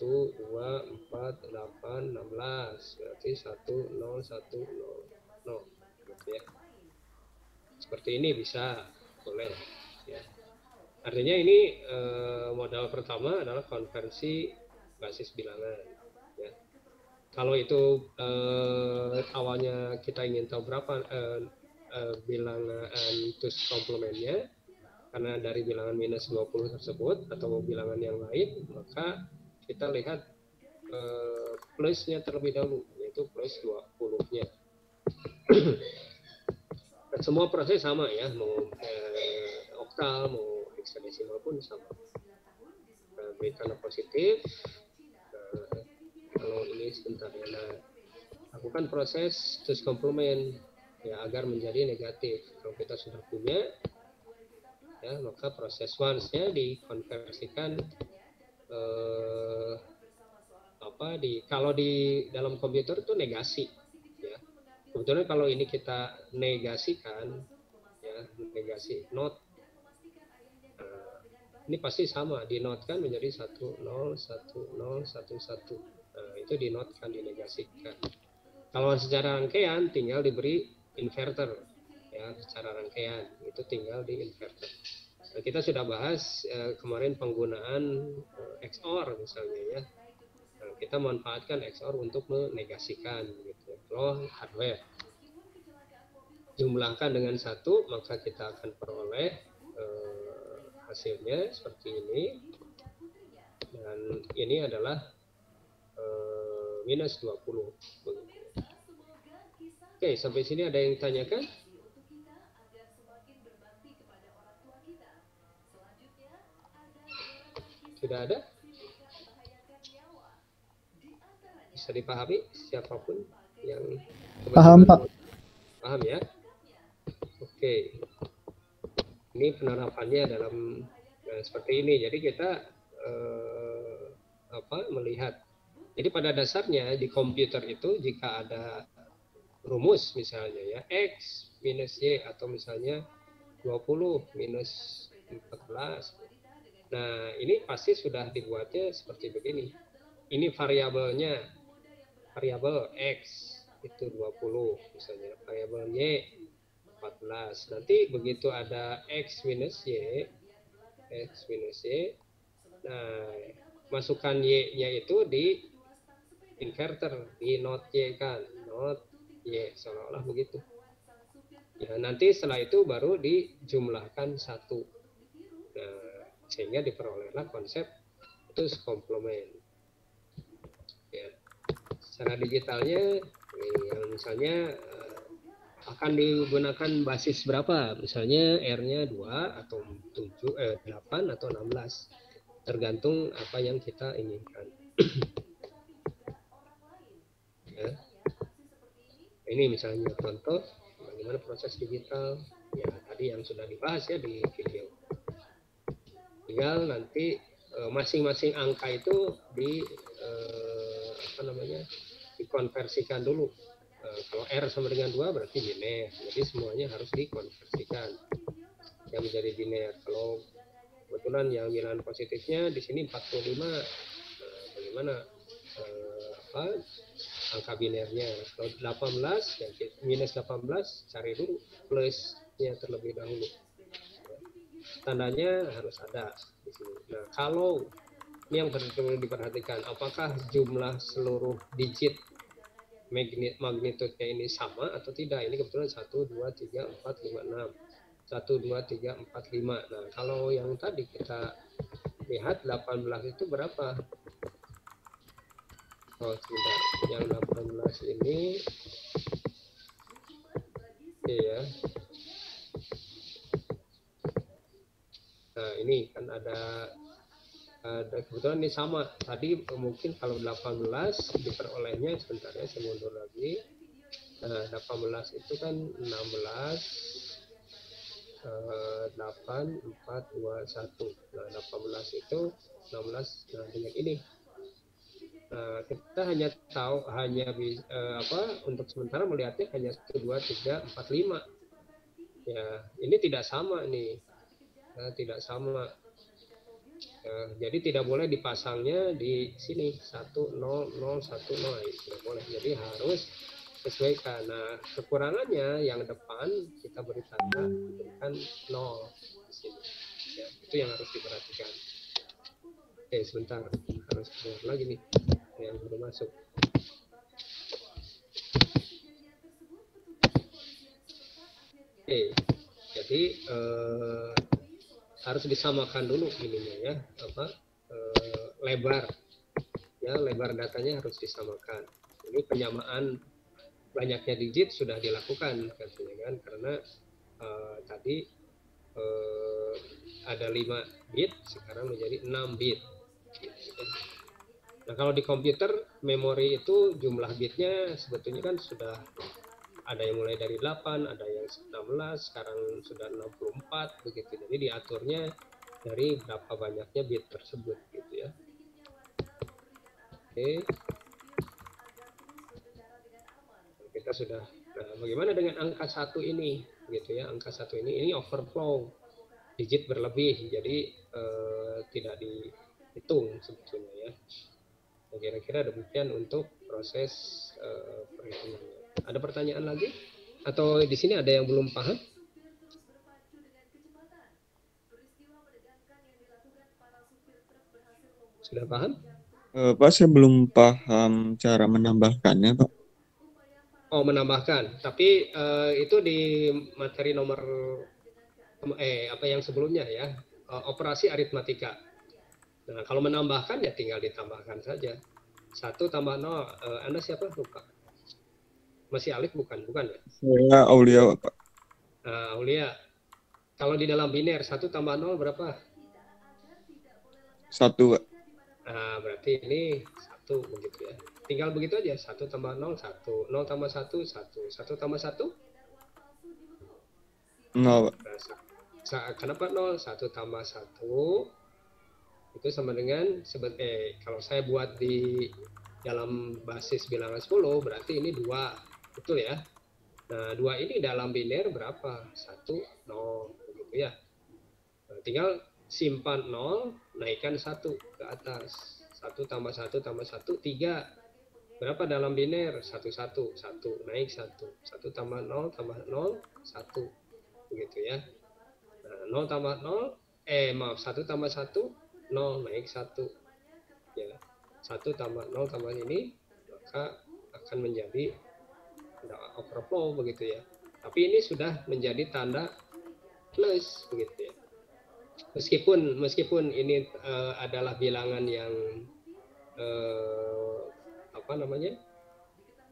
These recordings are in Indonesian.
2, 4, 8, 16. Berarti 1, 0, 1, 0, 0. Gitu ya. Seperti ini bisa, boleh. Ya. Artinya ini modal pertama adalah konversi basis bilangan. Ya. Kalau itu awalnya kita ingin tahu berapa bilangan tus komplementnya, karena dari bilangan minus 20 tersebut atau bilangan yang lain, maka kita lihat plusnya terlebih dahulu, yaitu plus 20-nya. Semua proses sama ya, mau oktal, mau hexadesimal pun sama. Berikan positif, kalau ini sebentar ya. Nah, lakukan proses tus komplement ya agar menjadi negatif. Kalau kita sudah punya, ya maka proses once-nya dikonversikan kalau di dalam komputer itu negasi ya. Kebetulan kalau ini kita negasikan ya, negasi not, ini pasti sama, dinotkan menjadi 1 0 1 0 1 1. Nah, itu dinotkan, dinegasikan. Kalau secara rangkaian tinggal diberi inverter ya, secara rangkaian itu tinggal di inverter. Nah, kita sudah bahas kemarin penggunaan XOR misalnya ya. Nah, kita manfaatkan XOR untuk menegasikan gitu. Kalau hardware jumlahkan dengan 1, maka kita akan peroleh hasilnya seperti ini, dan ini adalah minus 20. Oke, sampai sini ada yang tanyakan? Tidak ada? Bisa dipahami siapapun yang paham, Pak. Paham ya? Oke. Ini penerapannya dalam seperti ini. Jadi kita melihat. Jadi pada dasarnya di komputer itu jika ada rumus misalnya ya X minus Y atau misalnya 20 minus 14. Nah, ini pasti sudah dibuatnya seperti begini. Ini variabelnya, variabel X itu 20 misalnya, variabel Y 14. Nanti begitu ada X minus Y, nah masukkan Y-nya itu di inverter, di not Y kan, not Y, seolah-olah begitu. Ya, nanti setelah itu baru dijumlahkan 1. Nah, sehingga diperolehlah konsep tus komplement. Ya. Secara digitalnya, yang misalnya akan digunakan basis berapa? Misalnya R-nya 2 atau 7, 8 atau 16. Tergantung apa yang kita inginkan. Ya. Ini misalnya contoh bagaimana proses digital. Ya, tadi yang sudah dibahas ya di video. Tinggal nanti masing-masing angka itu dikonversikan dulu. Kalau R sama dengan 2 berarti biner. Jadi semuanya harus dikonversikan yang menjadi biner. Kalau kebetulan yang bilangan positifnya di sini 45, bagaimana angka binernya? Kalau 18 ya minus 18 cari dulu plusnya terlebih dahulu. Tandanya harus ada di sini. Nah, kalau ini yang perlu diperhatikan, apakah jumlah seluruh digit magnitudenya ini sama atau tidak? Ini kebetulan 1, 2, 3, 4, 5, 6. 1, 2, 3, 4, 5. Nah, kalau yang tadi kita lihat 18 itu berapa? Oh, sebentar. Yang 18 ini ya. Nah, ini kan ada kebetulan ini sama. Tadi mungkin kalau 18 diperolehnya sebentar ya, saya mundur lagi. Nah, 18 itu kan 16 8 4 2 1. Nah, 18 itu 16 dengan ini. Nah, kita hanya tahu untuk sementara melihatnya hanya 1 2 3 4 5. Ya, ini tidak sama nih. Tidak sama. Jadi tidak boleh dipasangnya di sini 100110 tidak boleh. Jadi harus sesuaikan. Nah, kekurangannya yang depan kita beri tanda diberikan 0 di sini. Ya, itu yang harus diperhatikan. Oke, sebentar, harus keluar lagi nih yang belum masuk. Oke, jadi harus disamakan dulu ininya ya, lebar ya, lebar datanya harus disamakan. Ini penyamaan banyaknya digit sudah dilakukan katanya kan, karena tadi ada 5 bit sekarang menjadi 6 bit. Nah, kalau di komputer memori itu jumlah bitnya sebetulnya kan sudah ada yang mulai dari 8, ada yang 16, sekarang sudah 64 begitu. Jadi diaturnya dari berapa banyaknya bit tersebut gitu ya. Oke. Kita sudah. Nah, bagaimana dengan angka 1 ini gitu ya? Angka 1 ini overflow. Digit berlebih, jadi tidak dihitung sebetulnya ya. Nah, kira-kira demikian untuk proses perhitungannya. Ada pertanyaan lagi? Atau di sini ada yang belum paham? Sudah paham? Pak, saya belum paham cara menambahkannya, Pak. Oh, menambahkan. Tapi itu di materi nomor apa yang sebelumnya ya, operasi aritmatika. Nah, kalau menambahkan ya tinggal ditambahkan saja. 1 tambah 0, Anda siapa? Lupa. Masih Alif bukan? Bukan ya? Saya Aulia, Pak. Aulia. Kalau di dalam biner 1 tambah 0 berapa? 1, Pak. Nah, berarti ini 1 begitu ya. Tinggal begitu aja. 1 tambah 0, 1. 0 tambah 1, 1. 1 tambah 1? 0, Pak. Nah, kenapa 0? 1 tambah 1 itu sama dengan kalau saya buat di dalam basis bilangan 10 berarti ini 2, betul ya. Nah, 2 ini dalam biner berapa? 1, 0 begitu ya. Nah, tinggal simpan 0, naikkan 1 ke atas. 1 tambah 1 tambah 1, 3. Berapa dalam biner? 1, 1, 1, naik 1. 1 tambah 0 tambah 0, 1. Begitu ya. Nah, 0 tambah 0, 1 tambah 1, 0, naik 1. Ya. 1 tambah 0 tambah ini, maka akan menjadi overflow begitu ya. Tapi ini sudah menjadi tanda plus begitu ya. Meskipun ini adalah bilangan yang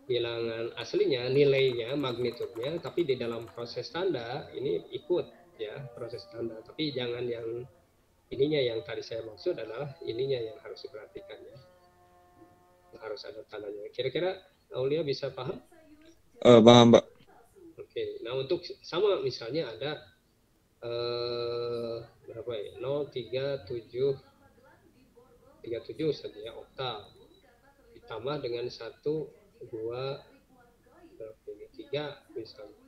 bilangan aslinya, nilainya, magnitudenya, tapi di dalam proses tanda ini ikut ya proses tanda. Tapi jangan yang ininya, yang tadi saya maksud adalah ininya yang harus diperhatikan ya. Harus ada tandanya. Kira-kira Aulia bisa paham? Paham, Pak. Oke. Nah, untuk sama misalnya ada berapa ya? 037 saja ya, oktav. Ditambah dengan 1 2 berapa ini? 3 misalnya.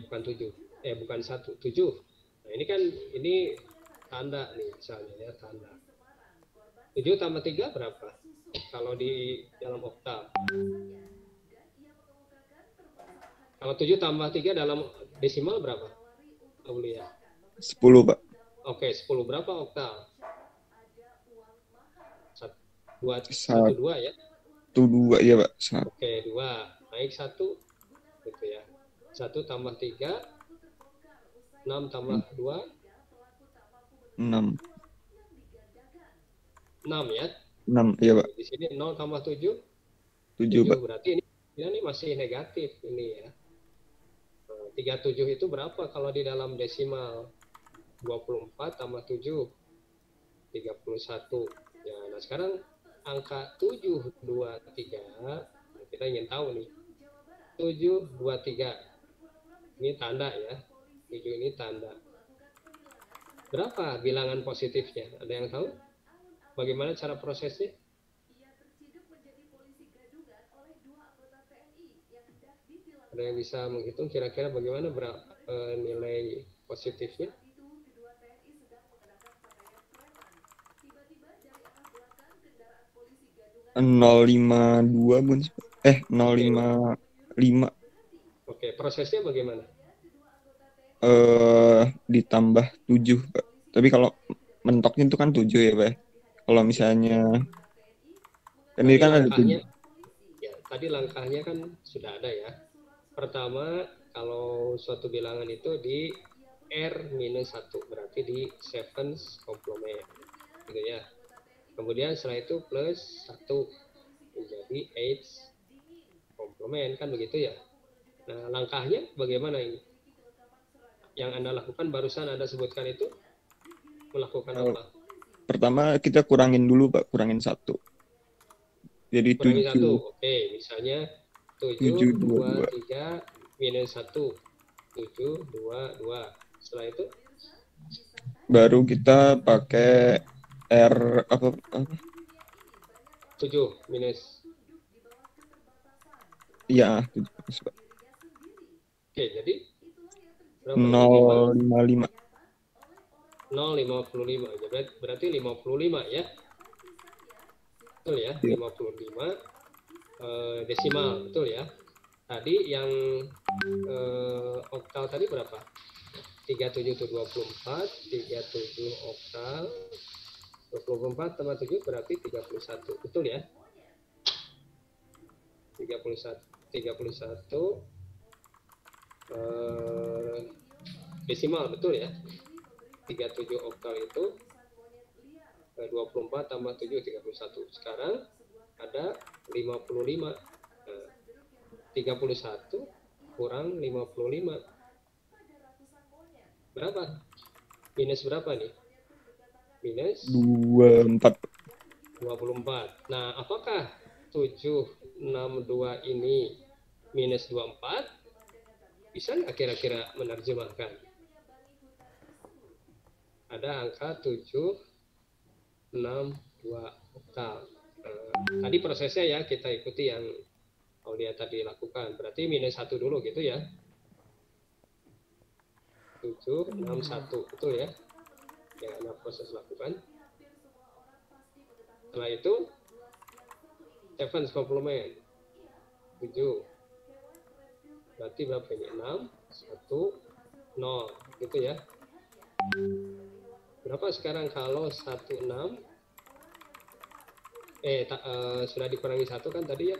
Bukan 7. Bukan 1, 7. Nah, ini kan ini tanda nih misalnya ya, tanda. 7 tambah 3 berapa? Kalau di dalam oktav. Kalau 7 tambah 3 dalam desimal berapa? Aulia. 10, Pak. Oke, 10 berapa oktav? 1, 2 ya. 2, ya, Pak. 1. Oke, 2. Naik 1 gitu ya. 1 tambah 3, 6 tambah 2, 6. 6 ya. 6, iya, Pak. Di sini 0 tambah 7, 7, Pak. berarti ini masih negatif ini ya. 37 itu berapa kalau di dalam desimal? 24 tambah 7, 31. Ya, nah sekarang angka 723, kita ingin tahu nih. 723. Ini tanda ya. 7 ini tanda. Berapa bilangan positifnya? Ada yang tahu? Bagaimana cara prosesnya? Ada yang bisa menghitung kira-kira bagaimana nilai positifnya? 052 Bun. 055 Oke, prosesnya bagaimana? ditambah 7 Pak. Tapi kalau mentoknya itu kan 7 ya Pak, ya. Kalau Ya, misalnya kan ini tadi kan ada langkahnya, 7. ya, tadi langkahnya kan sudah ada ya. Pertama, kalau suatu bilangan itu di R-1, berarti di sevens complement, gitu ya. Kemudian setelah itu plus 1 menjadi eighth complement, kan begitu ya. Nah, langkahnya bagaimana ini? Yang Anda lakukan barusan Anda sebutkan itu melakukan Eh, apa? Pertama kita kurangin dulu Pak, kurangin 1. Jadi Kurangi 1. 7 Oke, misalnya 7, 2, 722. 3, minus 1. 7, 2, 2. Setelah itu, Baru kita pakai R apa? 7 minus. Iya, 7 Pak. Oke, jadi berapa ini? 055. 0,55. Berarti 55 ya. Betul ya, Iya. 55 desimal, betul ya. Tadi yang oktal tadi berapa? 37 itu 24, 37 oktal, 24 tambah 7 berarti 31, betul ya? 31, 31 desimal, betul ya? 37 oktal itu 24 tambah 7, 31. Sekarang ada 55. 31 kurang 55. Berapa? Minus berapa nih? Minus 24. 24. Nah, apakah 762 ini minus 24? Bisa nggak kira-kira menerjemahkan? Ada angka 762 oktal. Tadi prosesnya ya kita ikuti yang Aulia tadi lakukan. Berarti minus 1 dulu gitu ya. 761, betul ya? Yang Anda proses lakukan. Setelah itu, sevens complement. 7. Berarti berapa ini? 6, 1, 0. Gitu ya. Berapa sekarang kalau 16? Sudah dikurangi 1 kan tadi ya.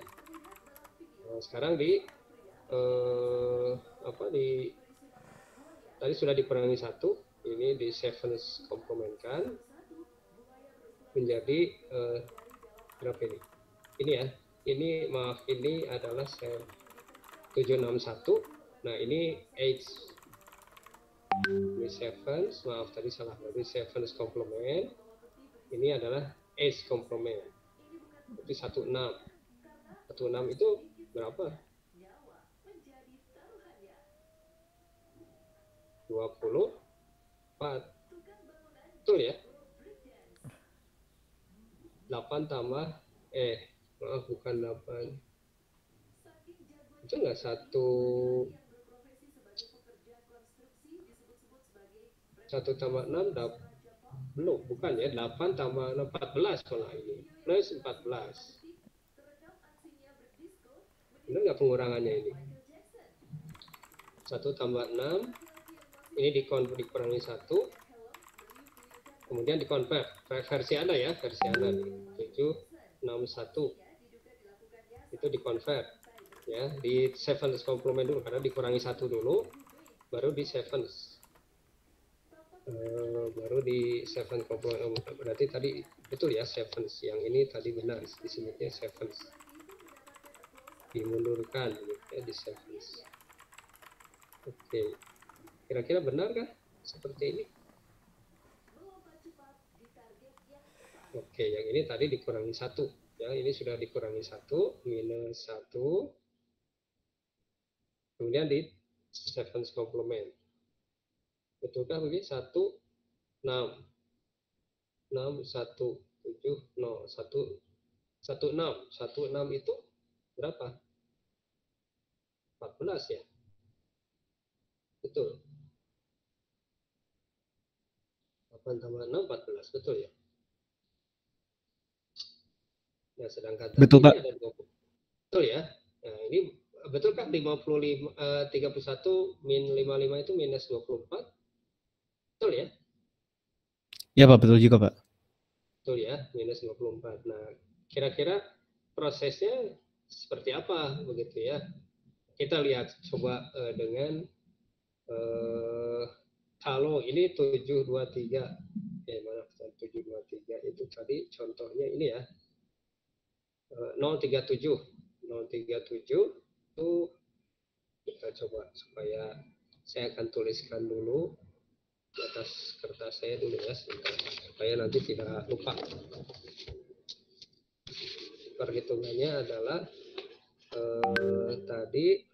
Sekarang tadi sudah dikurangi 1, ini di sevens complement-kan menjadi berapa ini? Ini ya. Ini maaf, ini adalah 761. Nah, ini 8. Ini sevens, maaf tadi salah. Berarti sevens complement. Ini adalah 8 complement. Berarti 16. 16 itu berapa? 24. Betul ya? 8 tambah maaf bukan 8. Itu enggak 1 tambah 6 belum, bukan ya, 8 tambah 6, 14 malah ini. Plus 14. Benar nggak pengurangannya ini? 1 tambah 6, ini dikurangi 1, kemudian dikonvert. Versi Anda ya, versi Anda nih. 761. Itu dikonvert. Ya, di sevens complement dulu, karena dikurangi 1 dulu, baru di sevens. Baru di sevens complement. Berarti tadi betul ya, sevens. Yang ini tadi benar, disebutnya sevens. Dimundurkan ya, di sevens. Oke, kira-kira benar kah seperti ini? Oke, yang ini tadi dikurangi 1 ya, ini sudah dikurangi 1, minus 1, kemudian di sevens complement. Betulkah begini? 1, 6, 6, 1, 7, 0, 1, 1, 6, 1, 6 itu berapa? 14 ya? Betul. 8 tambah 6, 14, betul ya? Nah, sedangkan tadi Betul, ini Pak. ada 20. Betul ya. Nah, ini betul kan 55 31 min 55 itu minus 24. Betul ya? Ya, Pak, betul juga, Pak. Betul ya, minus 54. Nah, kira-kira prosesnya seperti apa begitu ya? Kita lihat coba dengan kalau ini 723, mana 723 itu tadi contohnya ini ya, 037. 037 itu kita coba supaya saya akan tuliskan dulu di atas kertas saya dulu ya, supaya nanti tidak lupa. Perhitungannya adalah tadi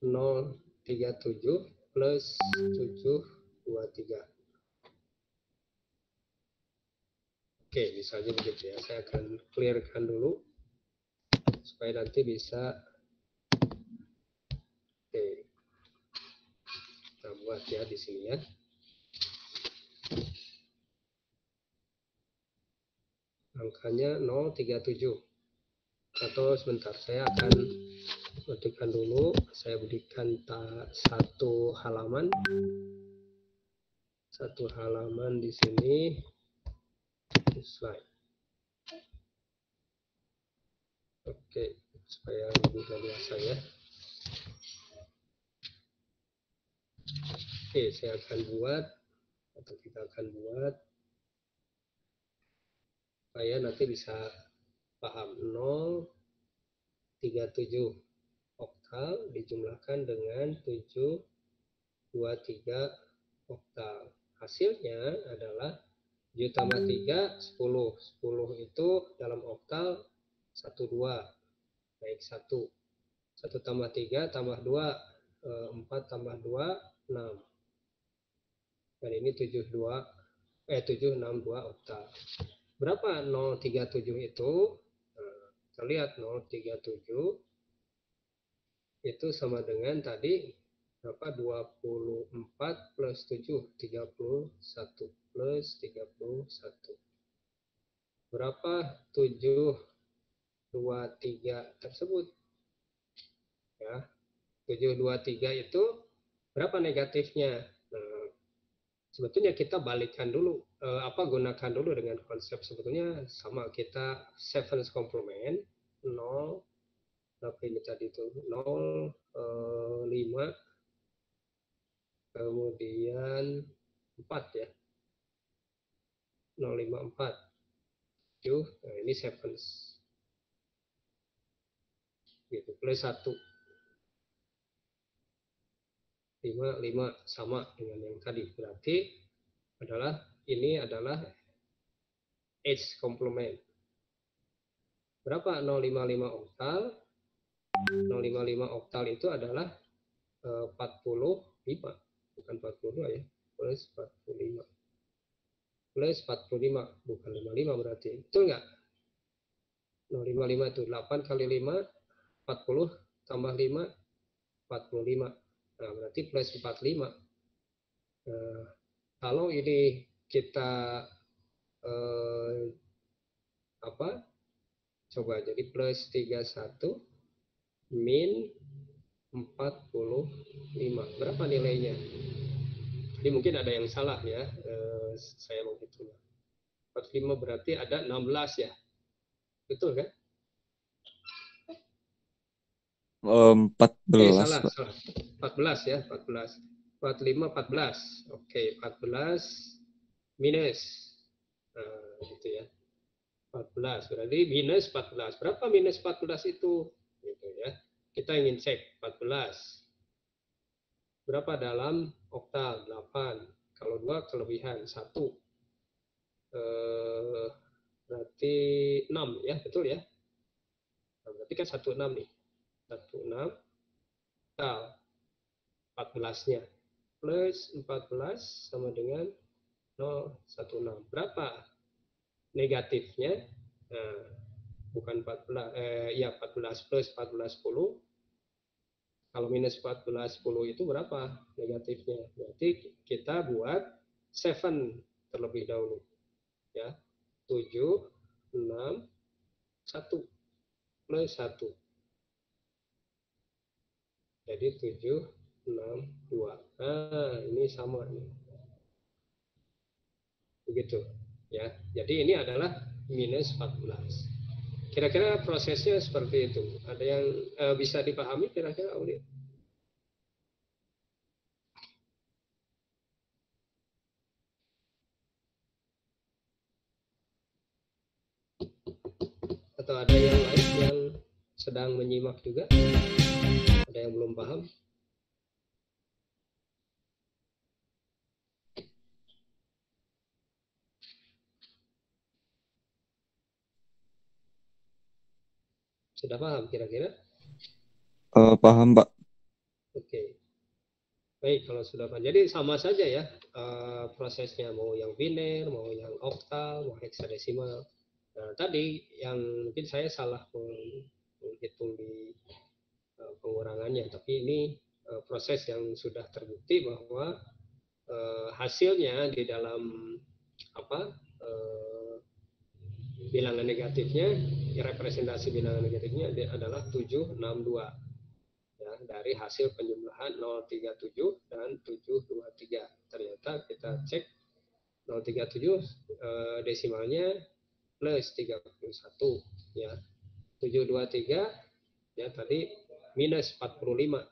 037 plus 723. Oke, misalnya begitu ya. Saya akan clearkan dulu supaya nanti bisa. Oke, kita buat ya di sini ya. Angkanya 037. Atau sebentar, saya akan berikan dulu. Saya berikan satu halaman. Satu halaman di sini. Slide. Oke, supaya lebih leluasa ya. Oke, saya akan buat, atau kita akan buat, supaya nanti bisa paham. 037 oktal dijumlahkan dengan 723 oktal. Hasilnya adalah 7 tambah 3, 10. 10 itu dalam oktal 12, baik 1. 1 tambah 3 tambah 2, 4 tambah 2, 6. Dan ini 762 oktal. Berapa 037 itu? Nah, kita lihat 037 itu sama dengan tadi berapa? 24 plus 7, 31 plus 31. Berapa 723 tersebut? Ya, 723 itu berapa negatifnya? Nah, sebetulnya kita balikkan dulu, gunakan dulu dengan konsep sebetulnya sama, kita Seven's complement 0, berapa ini tadi itu 0, 5, kemudian 4 ya, 054 7, nah ini sevens gitu, plus 1 5 sama dengan yang tadi, berarti ini adalah H complement. Berapa 055 oktal? 055 oktal itu adalah 45, bukan 42 ya, plus 45. Plus 45, bukan 55 berarti. Betul nggak? 055 itu 8 kali 5, 40, tambah 5, 45. Nah, berarti plus 45. Nah, kalau ini kita coba jadi plus 31 min 45. Berapa nilainya? Ini mungkin ada yang salah ya. Saya mau hitung. 45 berarti ada 16 ya. Betul kan? 14, salah, Pak. salah. 14 ya, 14. 45, 14. Oke, 14 minus. Nah, gitu ya. 14, berarti minus 14. Berapa minus 14 itu? Gitu ya. Kita ingin cek 14. Berapa dalam oktal? 8. Kalau 2 kelebihan 1. Berarti 6 ya, betul ya? Nah, berarti kan 16 nih. 16 oktal 14-nya. Plus 14 sama dengan 016. Berapa negatifnya? Nah, bukan 14, ya 14 plus 14, 10. Kalau minus 14, 10 itu berapa negatifnya? Berarti kita buat 7 terlebih dahulu. Ya. 7, 6, 1 plus 1. Jadi 7, 6, 2. Nah, ini sama nih. Begitu ya. Jadi ini adalah minus 14. Kira-kira prosesnya seperti itu. Ada yang bisa dipahami kira-kira, Auli? Atau ada yang lain yang sedang menyimak juga? Ada yang belum paham? Sudah paham kira-kira? Paham, Pak. Oke. Baik, kalau sudah paham. Jadi sama saja ya prosesnya, mau yang biner, mau yang oktal, mau heksadesimal. Nah, tadi yang mungkin saya salah menghitung di pengurangannya, tapi ini proses yang sudah terbukti bahwa hasilnya di dalam apa bilangan negatifnya, representasi bilangan negatifnya adalah 762 ya, dari hasil penjumlahan 037 dan 723. Ternyata kita cek 037 desimalnya plus 31 ya. 723 ya tadi minus 45,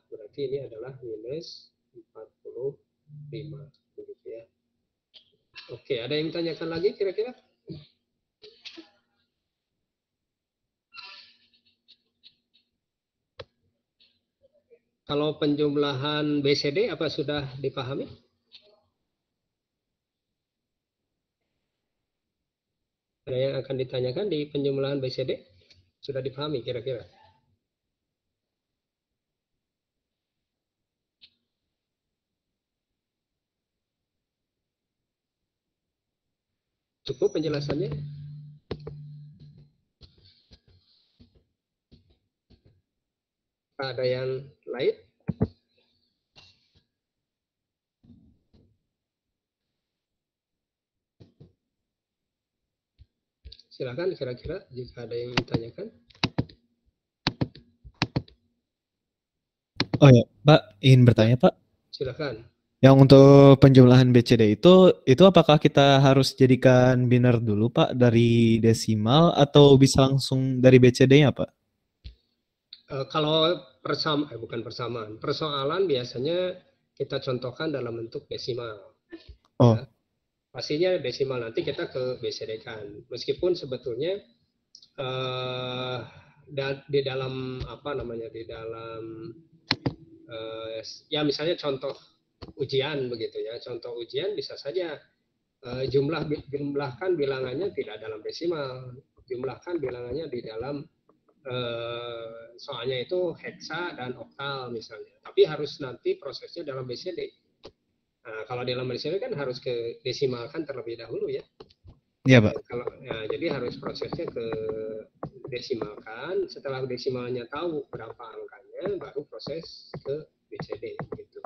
berarti ini adalah minus 45 begitu ya. Oke, ada yang tanyakan lagi kira-kira? Kalau penjumlahan BCD apa sudah dipahami? Ada yang akan ditanyakan di penjumlahan BCD? Sudah dipahami kira-kira? Cukup penjelasannya? Ada yang lain? Silakan kira-kira jika ada yang ditanyakan. Oh ya, Pak, ingin bertanya, Pak. Silakan. Yang untuk penjumlahan BCD itu apakah kita harus jadikan biner dulu, Pak, dari desimal atau bisa langsung dari BCD-nya, Pak? Kalau bukan persamaan, persoalan biasanya kita contohkan dalam bentuk desimal. Oh. Ya. Pastinya desimal nanti kita ke BCD-kan. Meskipun sebetulnya di dalam apa namanya, di dalam ya misalnya contoh ujian begitu ya, contoh ujian bisa saja jumlahkan bilangannya tidak dalam desimal, jumlahkan bilangannya di dalam soalnya itu heksa dan oktal misalnya, tapi harus nanti prosesnya dalam BCD. Nah, kalau dalam BCD kan harus ke desimalkan terlebih dahulu ya. Iya, Pak. Kalau ya, jadi harus prosesnya ke desimalkan, setelah desimalnya tahu berapa angkanya baru proses ke BCD gitu.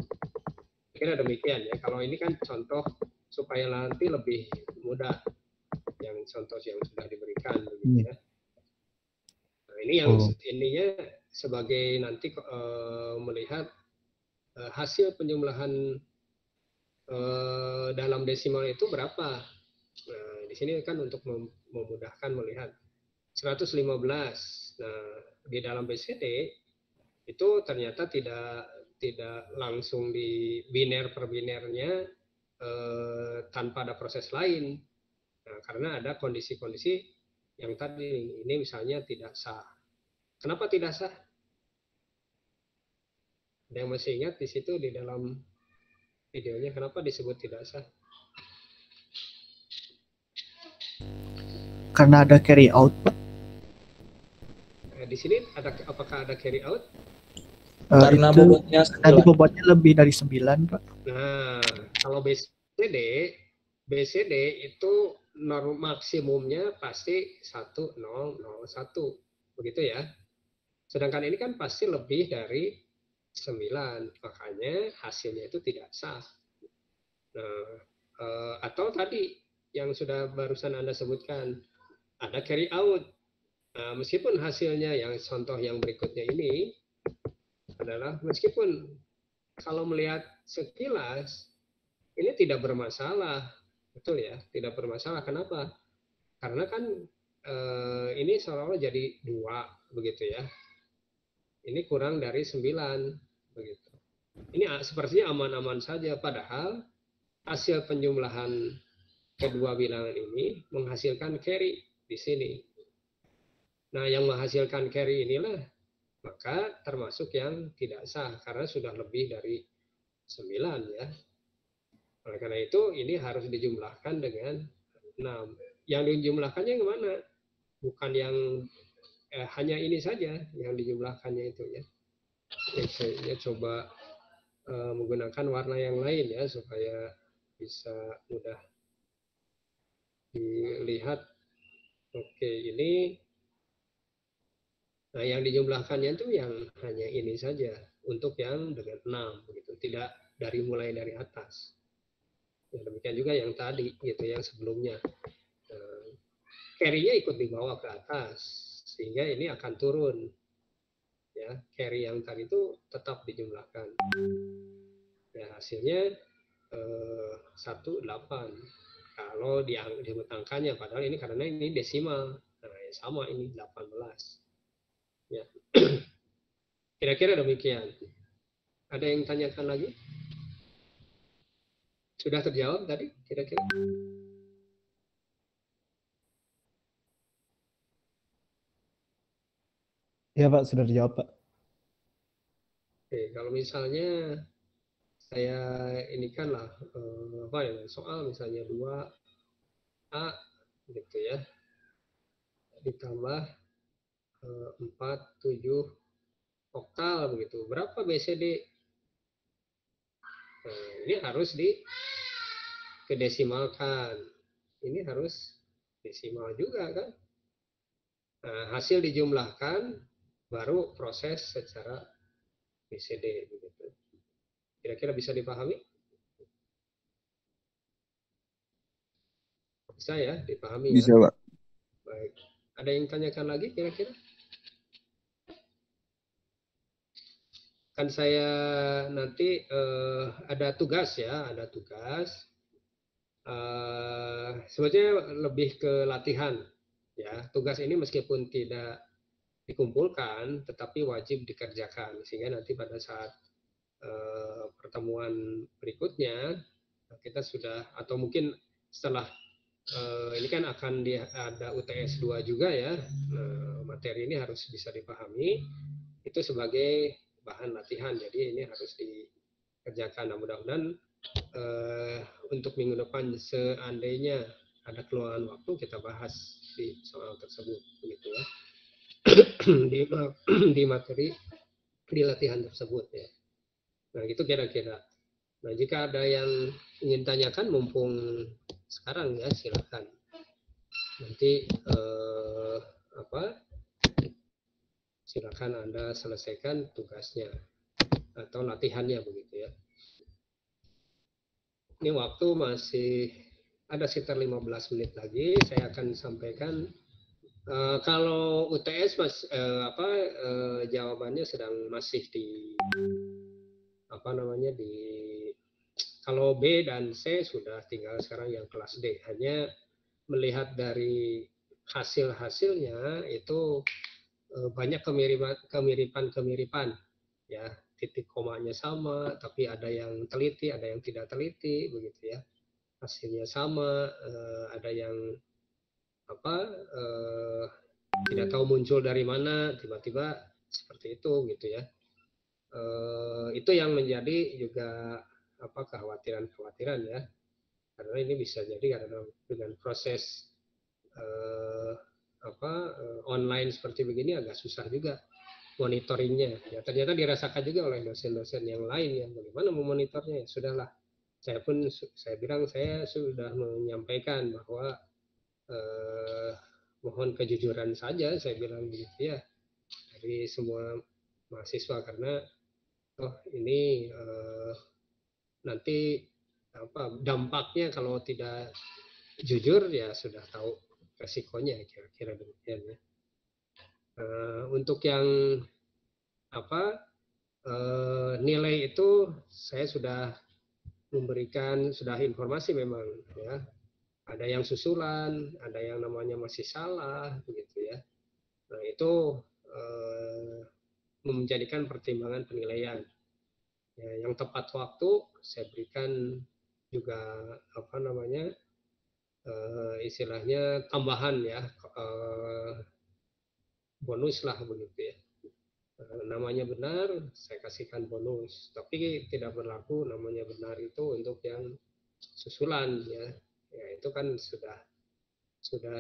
Kira demikian ya. Kalau ini kan contoh supaya nanti lebih mudah yang contoh yang sudah diberikan begitu ya. Nah, ini yang ininya sebagai nanti melihat hasil penjumlahan dalam desimal itu berapa. Nah, di sini kan untuk memudahkan melihat 115. Nah, di dalam BCD itu ternyata tidak langsung di biner per binernya tanpa ada proses lain. Nah, karena ada kondisi-kondisi yang tadi ini misalnya tidak sah. Kenapa tidak sah? Ada yang masih ingat di situ di dalam videonya kenapa disebut tidak sah? Karena ada carry out, Pak. Di sini apakah ada carry out? Karena bobotnya tadi bobotnya lebih dari 9, Pak. Nah, kalau BCD itu norm maksimumnya pasti 1001. Begitu ya. Sedangkan ini kan pasti lebih dari 9, makanya hasilnya itu tidak sah. Nah, atau tadi yang sudah barusan Anda sebutkan. Ada carry out. Nah, meskipun hasilnya yang contoh yang berikutnya ini adalah meskipun kalau melihat sekilas ini tidak bermasalah, betul ya, tidak bermasalah. Kenapa? Karena kan ini seolah-olah jadi 2 begitu ya. Ini kurang dari 9 begitu. Ini sepertinya aman-aman saja, padahal hasil penjumlahan kedua bilangan ini menghasilkan carry di sini. Nah, yang menghasilkan carry inilah maka termasuk yang tidak sah karena sudah lebih dari 9 ya. Oleh karena itu ini harus dijumlahkan dengan 6. Yang dijumlahkannya yang mana? Bukan yang hanya ini saja yang dijumlahkannya itu ya. Saya coba menggunakan warna yang lain ya supaya bisa mudah dilihat. Oke, ini nah yang dijumlahkannya itu yang hanya ini saja untuk yang dengan 6 begitu, tidak dari mulai dari atas. Ya, demikian juga yang tadi gitu yang sebelumnya. Carry-nya ikut dibawa ke atas sehingga ini akan turun. Ya, carry yang tadi itu tetap dijumlahkan. Ya, hasilnya 18. Kalau diangkat angkanya, padahal ini karena ini desimal. Nah, sama ini 18. Ya. Kira-kira demikian. Ada yang tanyakan lagi? Sudah terjawab tadi kira-kira? Ya Pak, sudah dijawab Pak. Oke, kalau misalnya saya ini kan lah apa ya soal misalnya 2A gitu ya ditambah 4, 7 oktal begitu. Berapa BCD? Nah, ini harus kedesimalkan. Ini harus desimal juga kan. Nah, hasil dijumlahkan baru proses secara BCD begitu. Kira-kira bisa dipahami? Bisa ya, dipahami Bisa, ya. Pak. Baik. Ada yang tanyakan lagi kira-kira? Kan saya nanti ada tugas ya, ada tugas. Sebetulnya lebih ke latihan ya. Tugas ini meskipun tidak dikumpulkan, tetapi wajib dikerjakan sehingga nanti pada saat pertemuan berikutnya kita sudah atau mungkin setelah ini kan akan ada UTS 2 juga ya. Materi ini harus bisa dipahami itu sebagai bahan latihan. Jadi ini harus dikerjakan. Nah, mudah-mudahan untuk minggu depan seandainya ada keluangan waktu kita bahas di soal tersebut begitu ya. di materi di latihan tersebut ya. Nah, itu kira-kira. Nah, jika ada yang ingin tanyakan mumpung sekarang ya silakan. Nanti silakan Anda selesaikan tugasnya atau latihannya begitu ya. Ini waktu masih ada sekitar 15 menit lagi. Saya akan sampaikan kalau UTS jawabannya sedang masih di kalau B dan C sudah tinggal sekarang yang kelas D. Hanya melihat dari hasil-hasilnya itu banyak kemiripan ya, titik komanya sama tapi ada yang teliti ada yang tidak teliti begitu ya, hasilnya sama, ada yang tidak tahu muncul dari mana tiba-tiba seperti itu gitu ya. Itu yang menjadi juga kekhawatiran ya, karena ini bisa jadi karena dengan proses online seperti begini agak susah juga monitoringnya ya. Ternyata dirasakan juga oleh dosen-dosen yang lain ya, bagaimana memonitornya. Ya sudahlah, saya bilang saya sudah menyampaikan bahwa mohon kejujuran saja, saya bilang begitu ya, dari semua mahasiswa, karena ini nanti dampaknya kalau tidak jujur ya sudah tahu resikonya, kira-kira demikian ya. Untuk yang apa nilai itu saya sudah memberikan informasi memang ya. Ada yang susulan, ada yang namanya masih salah begitu ya. Nah, itu menjadikan pertimbangan penilaian. Ya, yang tepat waktu saya berikan juga apa namanya istilahnya tambahan ya, bonus lah begitu ya. Namanya benar, saya kasihkan bonus. Tapi tidak berlaku namanya benar itu untuk yang susulan ya. Ya itu kan sudah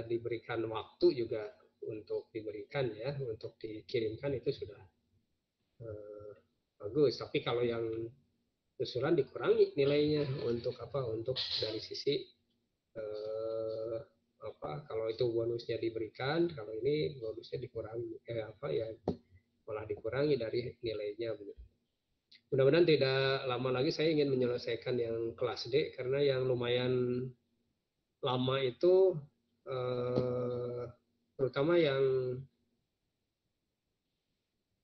diberikan waktu juga untuk diberikan ya, untuk dikirimkan itu sudah bagus. Tapi kalau yang susulan dikurangi nilainya untuk apa? Untuk dari sisi apa? Kalau itu bonusnya diberikan, kalau ini bonusnya dikurangi apa ya? Malah dikurangi dari nilainya. Mudah-mudahan tidak lama lagi saya ingin menyelesaikan yang kelas D karena yang lumayan lama itu terutama yang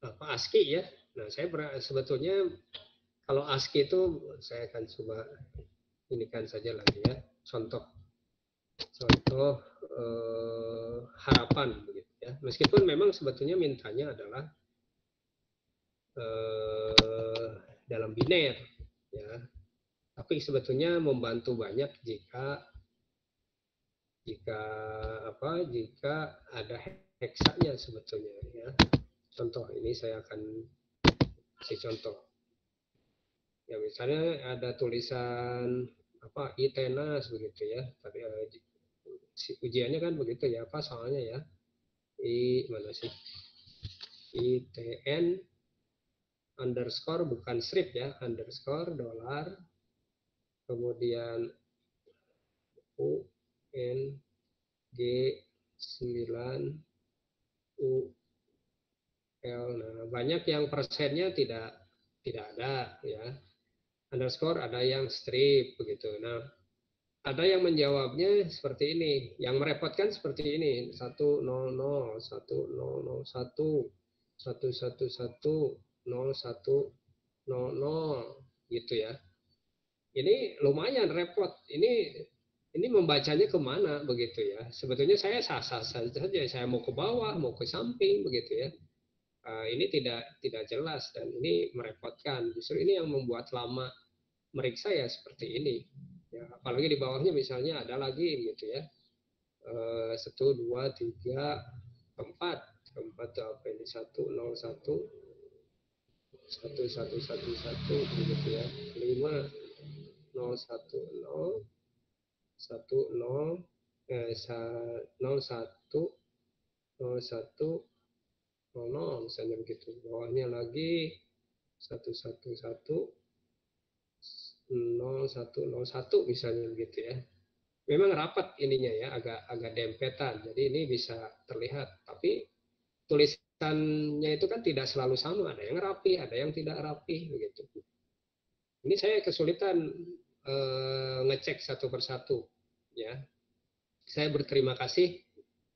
apa ASCII ya. Nah, saya sebetulnya kalau ASCII itu saya akan coba inikan saja lagi ya. Contoh harapan begitu ya. Meskipun memang sebetulnya mintanya adalah dalam biner ya. Tapi sebetulnya membantu banyak jika ada heksanya sebetulnya ya. Contoh ini saya akan kasih contoh. Ya misalnya ada tulisan apa itenas begitu ya. Tapi ujiannya kan begitu ya, apa soalnya ya? Mana sih? ITN underscore bukan strip ya, underscore $, kemudian UN G9 UL. Nah, banyak yang persennya tidak ada ya. Underscore ada yang strip begitu. Nah, ada yang menjawabnya seperti ini. Yang merepotkan seperti ini. 100 1001 111 0100 gitu ya. Ini lumayan repot. Ini membacanya kemana begitu ya. Sebetulnya saya sah-sah saja. Saya mau ke bawah, mau ke samping begitu ya. Ini tidak jelas dan ini merepotkan. Justru ini yang membuat lama meriksa ya seperti ini. Ya, apalagi di bawahnya misalnya ada lagi gitu ya. 1, 2, 3, 4. Keempat itu apa ini? 101 1111 begitu ya. 5 010 10 01 01 00 misalnya begitu. Bawahnya lagi 111 0101 misalnya begitu ya. Memang rapat ininya ya, agak dempetan. Jadi ini bisa terlihat. Tapi tulisannya itu kan tidak selalu sama. Ada yang rapi, ada yang tidak rapi begitu. Ini saya kesulitan ngecek satu persatu ya. Saya berterima kasih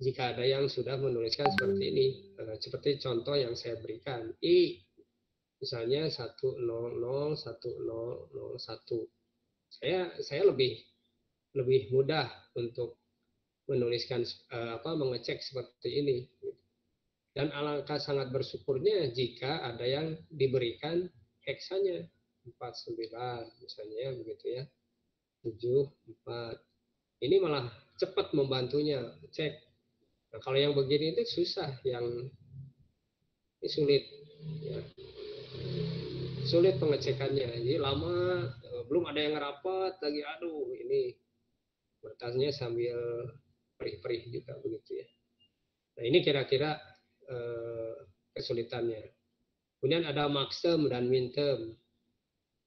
jika ada yang sudah menuliskan seperti ini. Seperti contoh yang saya berikan. Misalnya 1001001. Saya lebih mudah untuk menuliskan mengecek seperti ini. Dan alangkah sangat bersyukurnya jika ada yang diberikan heksanya 49 misalnya begitu ya. 74. Ini malah cepat membantunya cek. Nah, kalau yang begini itu susah, yang ini sulit ya. Sulit pengecekannya. Jadi lama, belum ada yang rapat lagi. Aduh, ini bertasnya sambil perih-perih juga begitu ya. Nah, ini kira-kira kesulitannya. Kemudian ada maxterm dan minterm.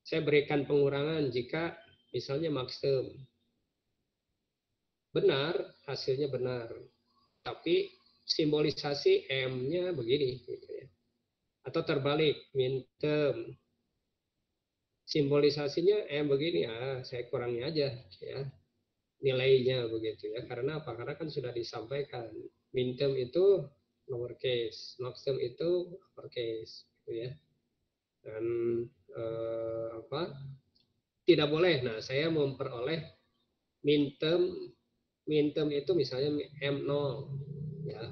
Saya berikan pengurangan jika misalnya maxterm benar, hasilnya benar. Tapi simbolisasi M-nya begini gitu ya. Atau terbalik, minterm simbolisasinya M begini, saya kurangi aja ya. nilainya begitu ya. Karena apa? Karena kan sudah disampaikan midterm itu lowercase, long-term itu uppercase gitu ya. Dan tidak boleh. Nah, saya memperoleh midterm itu misalnya M0 ya.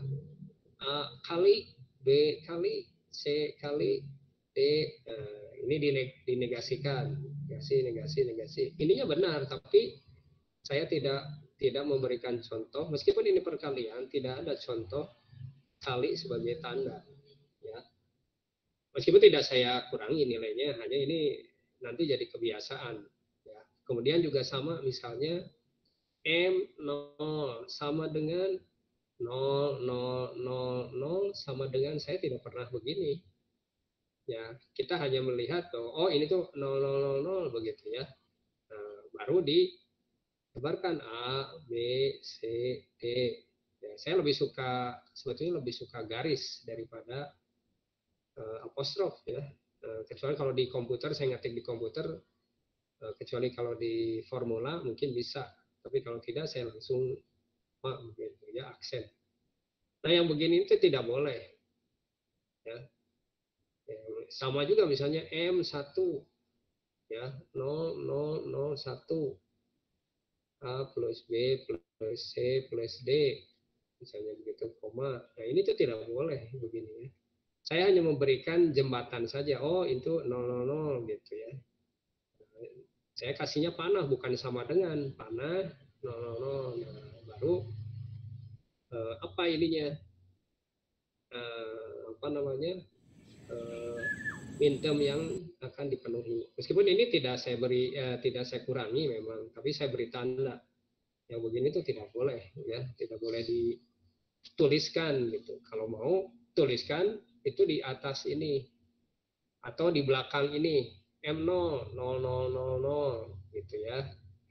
A kali B kali C kali D. Ini dinegasikan. Negasi. Ininya benar, tapi saya tidak memberikan contoh, meskipun ini perkalian, tidak ada contoh kali sebagai tanda ya. Meskipun tidak saya kurangi nilainya, hanya ini nanti jadi kebiasaan ya. Kemudian juga sama, misalnya M0 sama dengan 0, 0, 0, 0 sama dengan, saya tidak pernah begini ya. Kita hanya melihat oh ini tuh 0, 0, 0, 0 begitu ya. Nah, baru disebarkan A, B, C, D ya. Saya sebetulnya lebih suka garis daripada apostrof ya. Kecuali kalau di komputer, saya ngetik di komputer, kecuali kalau di formula mungkin bisa, tapi kalau tidak saya langsung begitu ya, aksen. Nah, yang begini itu tidak boleh ya. Sama juga misalnya M1 ya, 0, 0, 0, 1 A plus B plus C plus D misalnya begitu, koma. Nah, ini tuh tidak boleh begini ya. Saya hanya memberikan jembatan saja. Oh, itu 000 gitu ya. Saya kasihnya panah, bukan sama dengan panah 000. Nah, baru apa ininya? Apa namanya? Midterm yang akan dipenuhi. Meskipun ini tidak saya kurangi memang, tapi saya beri tanda. Yang begini itu tidak boleh ya, tidak boleh dituliskan gitu. Kalau mau tuliskan itu di atas ini atau di belakang ini M0 0000 gitu ya,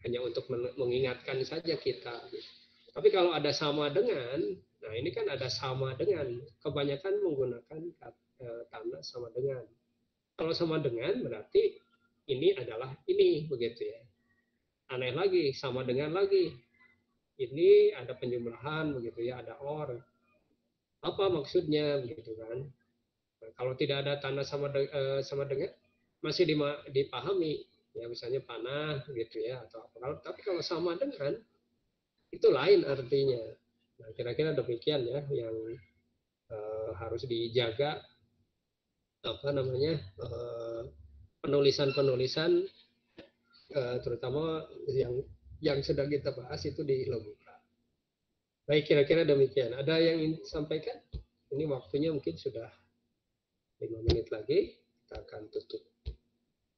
hanya untuk mengingatkan saja kita gitu. Tapi kalau ada sama dengan, nah ini kan ada sama dengan, kebanyakan menggunakan tanda sama dengan. Kalau sama dengan berarti ini adalah ini begitu ya. Aneh lagi, sama dengan lagi, ini ada penjumlahan begitu ya, ada or. Apa maksudnya begitu kan? Nah, kalau tidak ada tanda sama dengan masih dipahami ya, misalnya panah gitu ya atau apa. Tapi kalau sama dengan itu lain artinya. Nah, kira-kira demikian ya yang harus dijaga apa namanya penulisan terutama yang sedang kita bahas itu di logika. Baik, kira-kira demikian. Ada yang ingin disampaikan? Ini waktunya mungkin sudah 5 menit lagi, kita akan tutup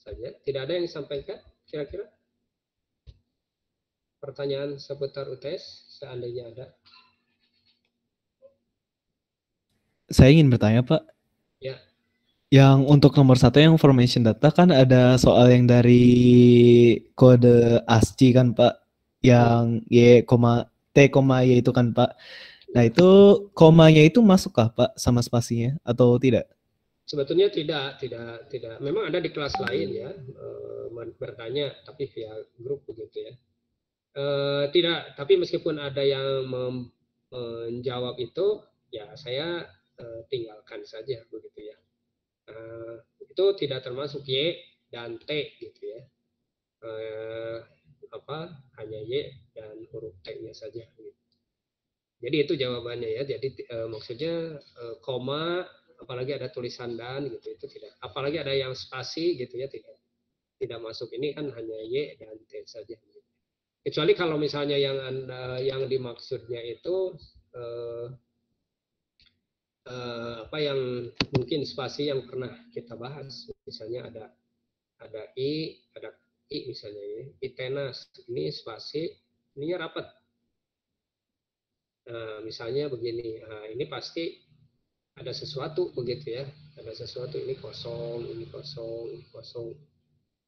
saja. Tidak ada yang disampaikan kira-kira? Pertanyaan seputar UTS seandainya ada. Saya ingin bertanya, Pak. Ya. Yang untuk nomor 1 yang formation data kan ada soal yang dari kode ASCII kan, Pak, yang Y, T, Y itu kan, Pak. Nah, itu komanya itu masukkah, Pak, sama spasinya atau tidak? Sebetulnya tidak. Memang ada di kelas lain ya, bertanya tapi via grup begitu ya. Tidak, tapi meskipun ada yang menjawab itu, ya saya tinggalkan saja begitu ya. Itu tidak termasuk Y dan T gitu ya. Hanya Y dan huruf T-nya saja gitu. Jadi itu jawabannya ya. Jadi maksudnya koma, apalagi ada tulisan dan gitu, itu tidak. Apalagi ada yang spasi gitu ya, tidak masuk. Ini kan hanya Y dan T saja. Kecuali kalau misalnya yang dimaksudnya itu yang mungkin spasi yang pernah kita bahas, misalnya ada I misalnya ya, itenas, ini spasi, ininya rapat. Misalnya begini, ini pasti ada sesuatu begitu ya, ada sesuatu, ini kosong, ini kosong, ini kosong.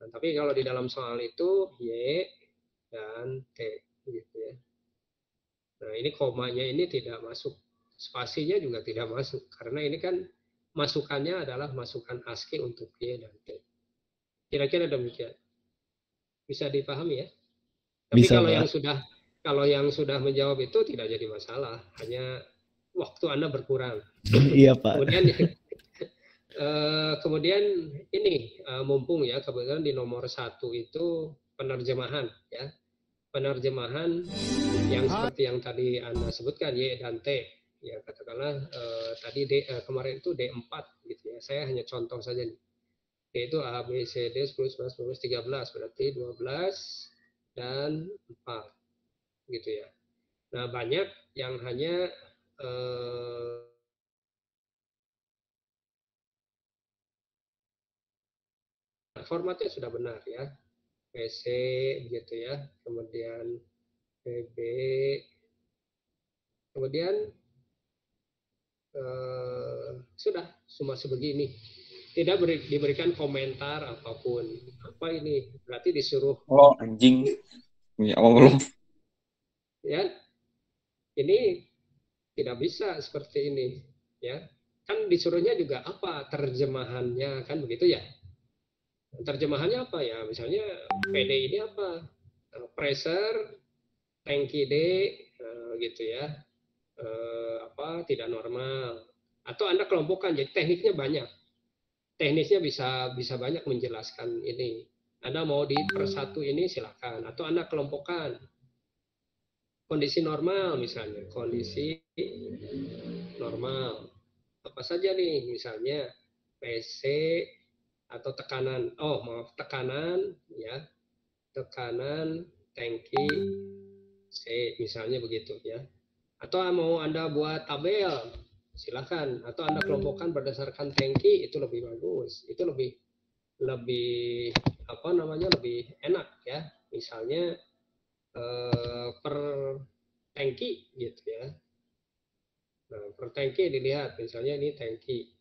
Nah, tapi kalau di dalam soal itu Y dan T gitu ya. Nah, ini komanya ini tidak masuk, spasinya juga tidak masuk, karena ini kan masukannya adalah masukan ASCII untuk Y dan T. Kira-kira demikian. Bisa dipahami ya? Tapi bisa, kalau Pak. kalau yang sudah menjawab itu tidak jadi masalah, hanya waktu Anda berkurang. Iya Pak. Kemudian ini mumpung ya kebetulan di nomor 1 itu penerjemahan ya. Penerjemahan yang seperti yang tadi Anda sebutkan Y dan T ya, katakanlah tadi kemarin itu D4 gitu ya. Saya hanya contoh saja nih. D itu A, B, C, D 10, 11, 12, 13 berarti 12 dan 4 gitu ya. Nah, banyak yang hanya formatnya sudah benar ya. PC gitu ya. Kemudian PB, kemudian sudah cuma sebegini, tidak diberikan komentar apapun. Apa ini? Berarti disuruh anjing ya Allah ya, ini tidak bisa seperti ini ya, kan disuruhnya juga apa terjemahannya, kan begitu ya. Terjemahannya apa ya, misalnya PD ini apa, pressure tangki D gitu ya, apa tidak normal, atau Anda kelompokkan jadi tekniknya banyak. Teknisnya bisa banyak menjelaskan ini. Anda mau di persatu ini silakan, atau Anda kelompokkan kondisi normal, misalnya kondisi normal apa saja nih, misalnya PC atau tekanan, tekanan ya, tekanan tangki C misalnya begitu ya. Atau mau Anda buat tabel silakan, atau Anda kelompokkan berdasarkan tangki, itu lebih bagus, itu lebih apa namanya, lebih enak ya. Misalnya per tangki gitu ya. Nah, per tangki dilihat, misalnya ini tangki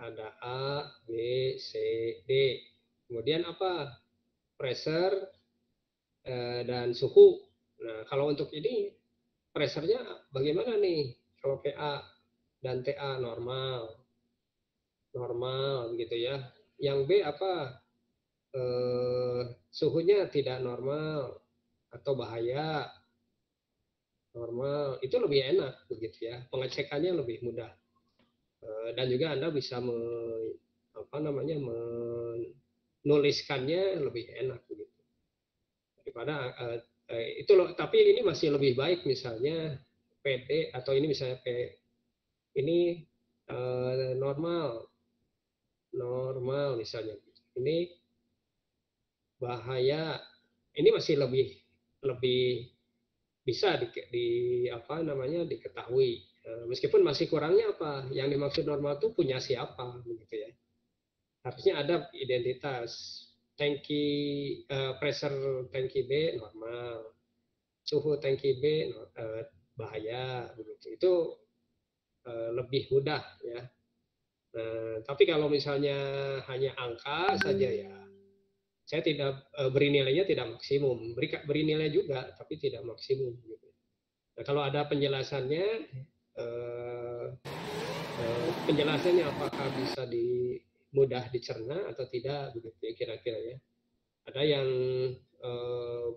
ada A, B, C, D. Kemudian apa? Pressure dan suhu. Nah, kalau untuk ini pressure-nya bagaimana nih? Kalau PA dan TA normal gitu ya. Yang B apa? Suhunya tidak normal atau bahaya. Normal itu lebih enak begitu ya. Pengecekannya lebih mudah. Dan juga Anda bisa menuliskannya lebih enak begitu. Daripada itu loh, tapi ini masih lebih baik misalnya PD atau ini misalnya ini normal misalnya. Ini bahaya. Ini masih lebih bisa apa namanya diketahui. Meskipun masih kurangnya apa? Yang dimaksud normal itu punya siapa begitu ya. Harusnya ada identitas. Tangki pressure tangki B normal. Suhu tangki B bahaya begitu. Itu lebih mudah ya. Nah, tapi kalau misalnya hanya angka saja ya, saya tidak beri nilainya tidak maksimum, beri nilai juga tapi tidak maksimum gitu. Nah, kalau ada penjelasannya, penjelasannya apakah bisa mudah dicerna atau tidak begitu ya kira-kira ya. Ada yang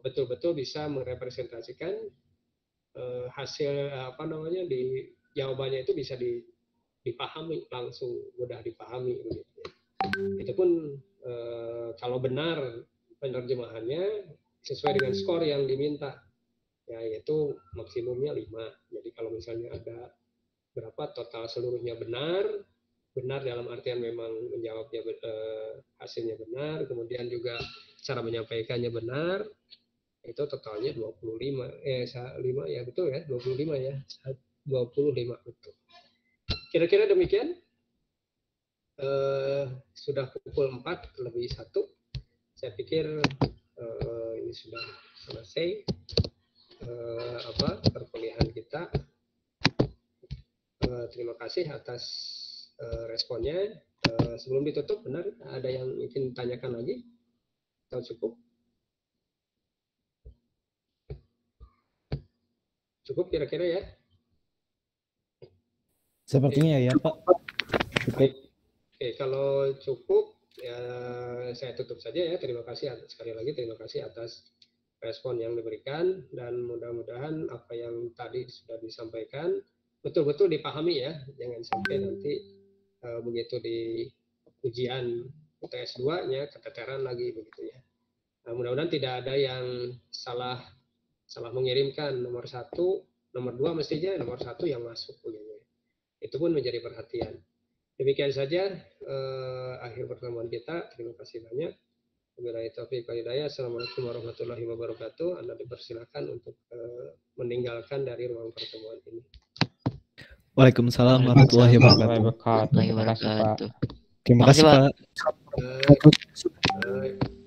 betul-betul bisa merepresentasikan hasil apa namanya di jawabannya itu bisa dipahami langsung, mudah dipahami begitu ya. Itu pun kalau benar penerjemahannya sesuai dengan skor yang diminta ya, yaitu maksimumnya 5. Jadi kalau misalnya ada berapa total seluruhnya benar dalam artian memang menjawabnya hasilnya benar, kemudian juga cara menyampaikannya benar, itu totalnya 25 5 ya, betul ya, 25 ya, 25 betul. Kira-kira demikian. Sudah pukul 4 lebih 1. Saya pikir ini sudah selesai perkuliahan kita. Terima kasih atas responnya. Sebelum ditutup, benar ada yang ingin tanyakan lagi atau cukup? Cukup kira-kira ya? Sepertinya ya Pak. Cukup. Oke, kalau cukup ya saya tutup saja ya. Terima kasih sekali lagi, terima kasih atas respon yang diberikan, dan mudah-mudahan apa yang tadi sudah disampaikan betul-betul dipahami ya, jangan sampai nanti begitu di ujian UTS 2-nya keteteran lagi begitu ya. Nah, mudah-mudahan tidak ada yang salah mengirimkan nomor 1, nomor 2 mestinya nomor 1 yang masuk begitu. Itu pun menjadi perhatian. Demikian saja akhir pertemuan kita. Terima kasih banyak. Wabillahi taufiq wal hidayah. Assalamualaikum warahmatullahi wabarakatuh. Anda dipersilakan untuk meninggalkan dari ruang pertemuan ini. Waalaikumsalam warahmatullahi wabarakatuh. Terima kasih, Pak. Terima kasih, Pak. Baik.